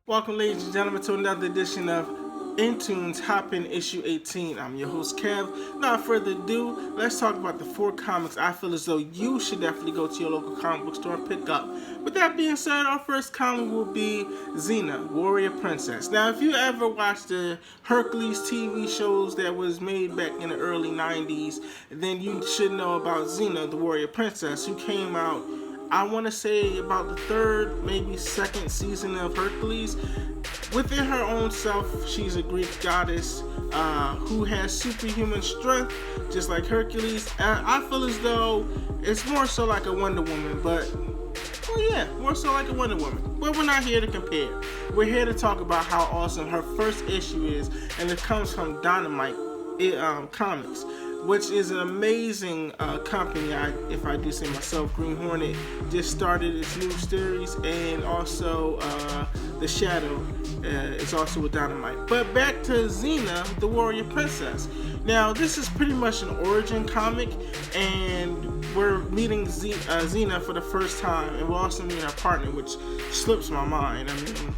Welcome, ladies and gentlemen, to another edition of Intunes Hop-In Issue 18. I'm your host, Kev. Without further ado, let's talk about the 4 comics I feel as though you should definitely go to your local comic book store and pick up. With that being said, our first comic will be Xena, Warrior Princess. Now, if you ever watched the Hercules TV shows that was made back in the early 90s, then you should know about Xena, the Warrior Princess, who came out, I want to say, about the 3rd, maybe 2nd season of Hercules. Within her own self, she's a Greek goddess who has superhuman strength, just like Hercules. I feel as though it's more so like a Wonder Woman, but, well, yeah, more so like a Wonder Woman. But we're not here to compare. We're here to talk about how awesome her first issue is, and it comes from Dynamite Comics, which is an amazing company. If I do say myself, Green Hornet just started its new series, and also The Shadow is also with Dynamite. But back to Xena, the Warrior Princess. Now, this is pretty much an origin comic, and we're meeting Xena for the first time, and we're also meeting her partner, which slips my mind. I mean,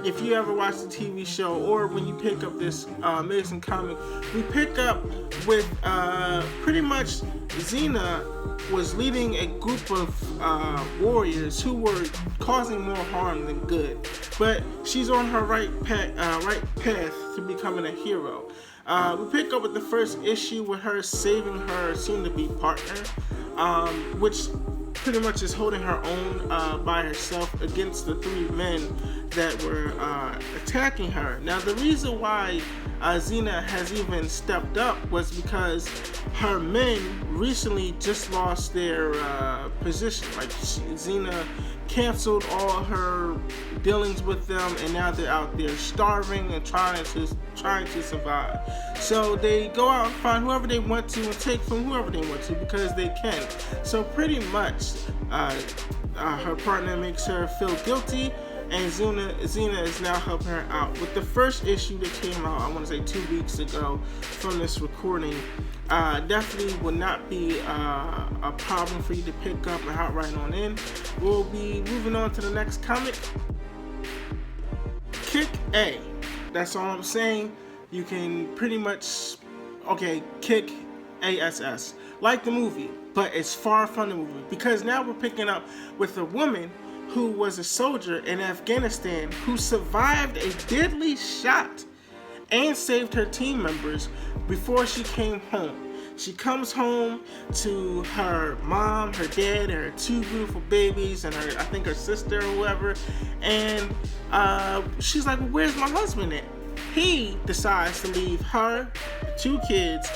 if you ever watch the TV show, or when you pick up this amazing comic, we pick up with pretty much Xena was leading a group of warriors who were causing more harm than good, but she's on her right path to becoming a hero. We pick up with the first issue with her saving her soon-to-be partner, which pretty much is holding her own by herself against the 3 men that were attacking her. Now, the reason why Xena has even stepped up was because her men recently just lost their position. Like, Xena canceled all her dealings with them, and now they're out there starving and trying to survive. So they go out and find whoever they want to and take from whoever they want to because they can. So pretty much her partner makes her feel guilty, and Xena is now helping her out. With the first issue that came out, I want to say 2 weeks ago from this recording, definitely will not be a problem for you to pick up and hop right on in. We'll be moving on to the next comic, Kick A. That's all I'm saying. You can pretty much, Kick ASS. Like the movie, but it's far from the movie, because now we're picking up with a woman who was a soldier in Afghanistan who survived a deadly shot and saved her team members before she came home. She comes home to her mom, her dad, and her 2 beautiful babies, and I think her sister or whoever, and she's like, well, where's my husband at? He decides to leave her, 2 kids,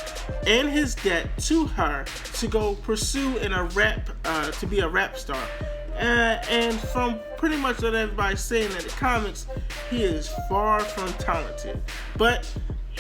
and his debt to her to go pursue to be a rap star. And from pretty much what everybody's saying in the comics, he is far from talented. But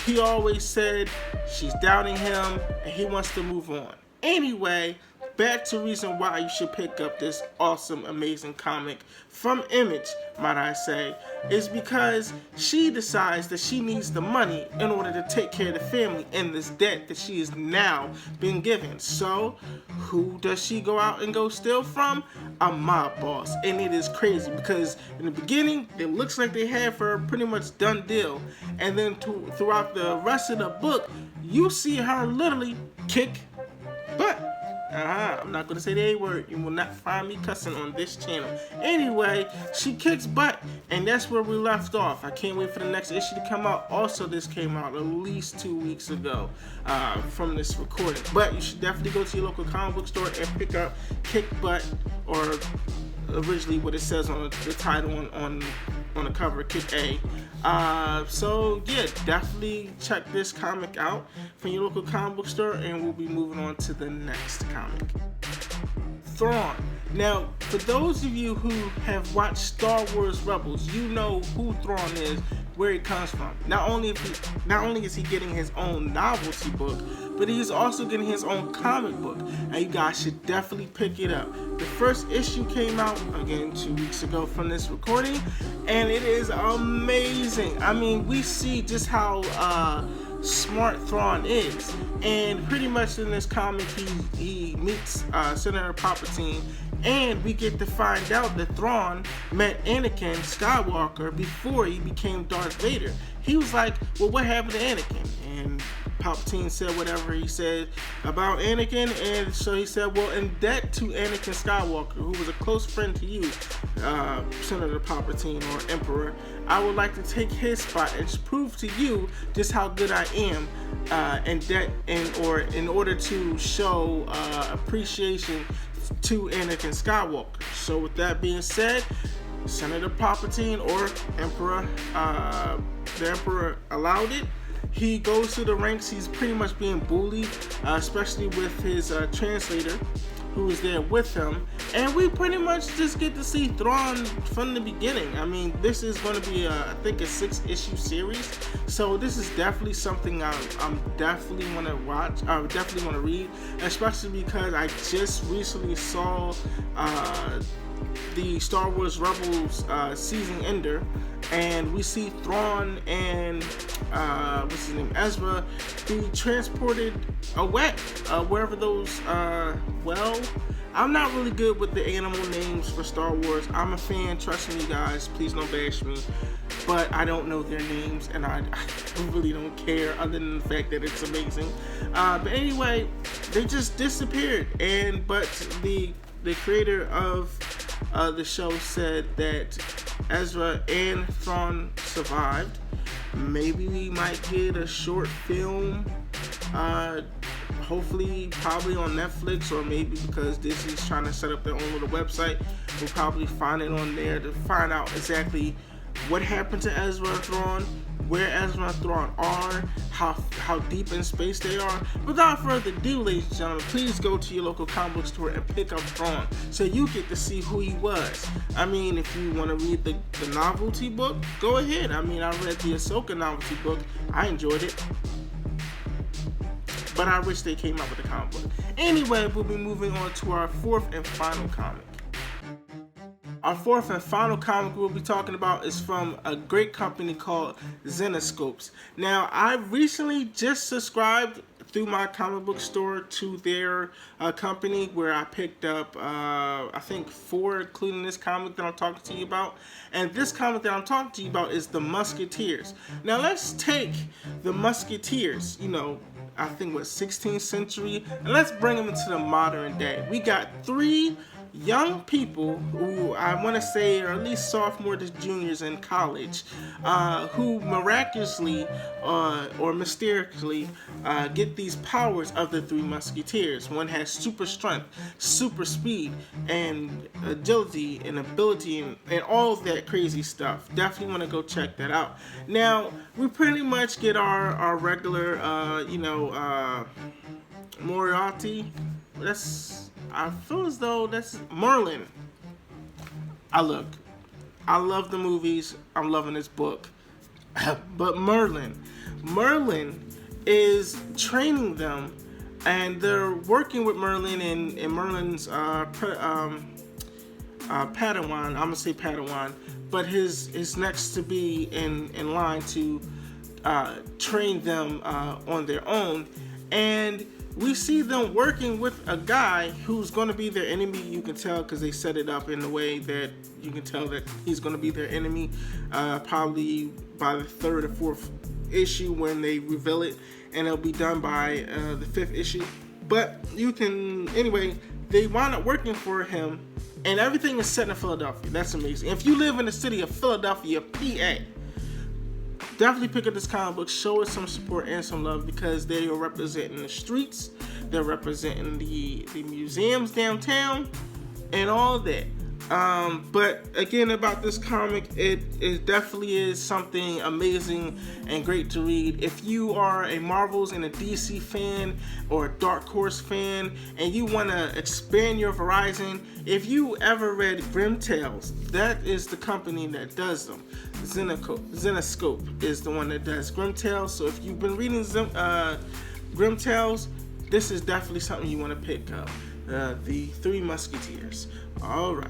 he always said she's doubting him and he wants to move on. Anyway, back to reason why you should pick up this awesome, amazing comic from Image, might I say, is because she decides that she needs the money in order to take care of the family and this debt that she is now being given. So, who does she go out and go steal from? A mob boss. And it is crazy because in the beginning, it looks like they have her pretty much done deal. And then throughout the rest of the book, you see her literally kick butt. I'm not going to say the A word. You will not find me cussing on this channel. Anyway, she kicks butt, and that's where we left off. I can't wait for the next issue to come out. Also, this came out at least 2 weeks ago from this recording. But you should definitely go to your local comic book store and pick up Kick Butt, or originally what it says on the title on the cover, Kick A. So yeah, definitely check this comic out from your local comic book store, and we'll be moving on to the next comic, Thrawn. Now, for those of you who have watched Star Wars Rebels, you know who Thrawn is, where he comes from. Not only is he getting his own novelty book, but he's also getting his own comic book, and you guys should definitely pick it up. The first issue came out, again, 2 weeks ago from this recording, and it is amazing. I mean, we see just how smart Thrawn is. And pretty much in this comic, he meets Senator Palpatine, and we get to find out that Thrawn met Anakin Skywalker before he became Darth Vader. He was like, well, what happened to Anakin? And Palpatine said whatever he said about Anakin, and so he said, well, in debt to Anakin Skywalker, who was a close friend to you, Senator Palpatine or Emperor, I would like to take his spot and prove to you just how good I am in debt, in order to show appreciation to Anakin Skywalker. So with that being said, Senator Palpatine or Emperor, the Emperor allowed it. He goes through the ranks. He's pretty much being bullied, especially with his translator, who is there with him. And we pretty much just get to see Thrawn from the beginning. I mean, this is going to be, I think, a 6-issue series. So this is definitely something I'm definitely want to watch. I definitely want to read, especially because I just recently saw the Star Wars Rebels season ender, and we see Thrawn and what's his name, Ezra, be transported away wherever those well, I'm not really good with the animal names for Star Wars. I'm a fan, trust me guys, please don't bash me, but I don't know their names, and I really don't care other than the fact that it's amazing. But anyway, they just disappeared, but the creator of the show said that Ezra and Thrawn survived. Maybe we might get a short film, hopefully probably on Netflix, or maybe because Disney's trying to set up their own little website, we'll probably find it on there to find out exactly what happened to Ezra and Thrawn, where Ezra and Thrawn are, how deep in space they are. Without further ado, ladies and gentlemen, please go to your local comic book store and pick up Thrawn so you get to see who he was. I mean, if you want to read the novelty book, go ahead. I mean, I read the Ahsoka novelty book. I enjoyed it, but I wish they came out with a comic book. Anyway, we'll be moving on to our fourth and final comic. Our fourth and final comic we'll be talking about is from a great company called Xena. Now, I recently just subscribed through my comic book store to their company, where I picked up, I think 4, including this comic that I'm talking to you about. And this comic that I'm talking to you about is the Musketeers. Now, let's take the Musketeers, I think 16th century, and let's bring them into the modern day. We got 3 young people who I want to say are at least sophomores to juniors in college, who miraculously or mysteriously get these powers of the 3 Musketeers. One has super strength, super speed, and agility and ability, and all of that crazy stuff. Definitely want to go check that out. Now, we pretty much get our regular, Moriarty. I feel as though that's Merlin. I love the movies. I'm loving this book. But Merlin is training them, and they're working with Merlin and Merlin's Padawan. I'm gonna say Padawan, but his next to be in line to train them on their own. And we see them working with a guy who's going to be their enemy. You can tell because they set it up in a way that you can tell that he's going to be their enemy, probably by the 3rd or 4th issue when they reveal it, and it'll be done by the 5th issue. But anyway, they wind up working for him, and everything is set in Philadelphia. That's amazing. If you live in the city of Philadelphia, PA, definitely pick up this comic book, show it some support and some love, because they are representing the streets, they're representing the museums downtown, and all of that. But again, about this comic, it definitely is something amazing and great to read. If you are a Marvels and a DC fan, or a Dark Horse fan, and you want to expand your horizon, if you ever read Grim Tales, that is the company that does them. Xena is the one that does Grim Tales. So if you've been reading Grim Tales, this is definitely something you want to pick up. The 3 Musketeers. All right.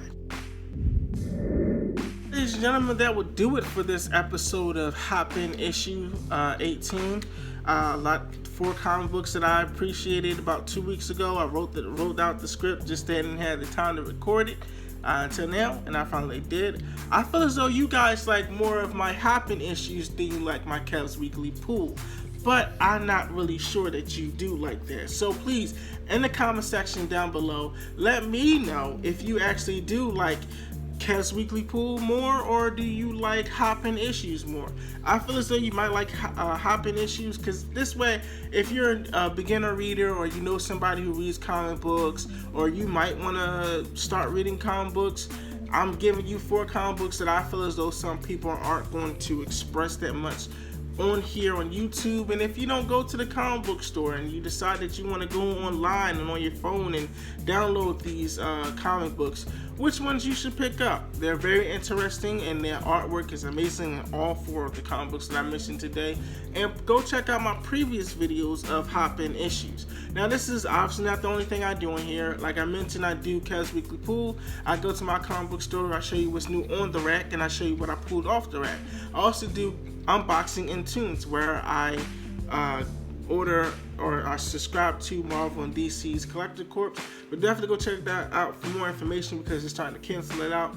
Ladies and gentlemen, that will do it for this episode of Hop In issue 18. Four comic books that I appreciated about 2 weeks ago. I wrote out the script, just didn't have the time to record it until now, and I finally did. I feel as though you guys like more of my Happen issues than you like my Kev's Weekly Pool, but I'm not really sure that you do like that. So please, in the comment section down below, let me know if you actually do like Kev's Weekly Pool more, or do you like Hoppin' Issues more? I feel as though you might like Hoppin' Issues, because this way, if you're a beginner reader, or you know somebody who reads comic books, or you might want to start reading comic books, I'm giving you 4 comic books that I feel as though some people aren't going to express that much on here on YouTube. And if you don't go to the comic book store and you decide that you want to go online and on your phone and download these comic books, which ones you should pick up? They're very interesting and their artwork is amazing in all 4 of the comic books that I mentioned today. And go check out my previous videos of Hop-In Issues. Now this is obviously not the only thing I do in here. Like I mentioned, I do Kev's Weekly Pool. I go to my comic book store, I show you what's new on the rack, and I show you what I pulled off the rack. I also do unboxing in tunes, where I order or I subscribe to Marvel and DC's Collector Corps. But definitely go check that out for more information, because it's starting to cancel it out.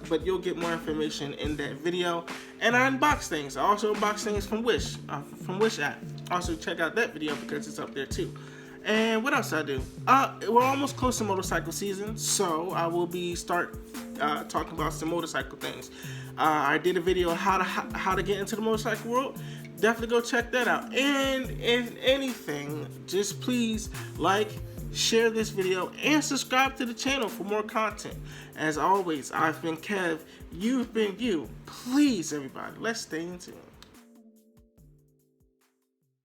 But you'll get more information in that video. And I unbox things. I also unbox things from Wish app. Also check out that video because it's up there too. And what else I do? We're almost close to motorcycle season, so I will be talking about some motorcycle things. I did a video on how to get into the motorcycle world. Definitely go check that out. And if anything, just please like, share this video, and subscribe to the channel for more content. As always, I've been Kev, you've been you. Please, everybody, let's stay in tune.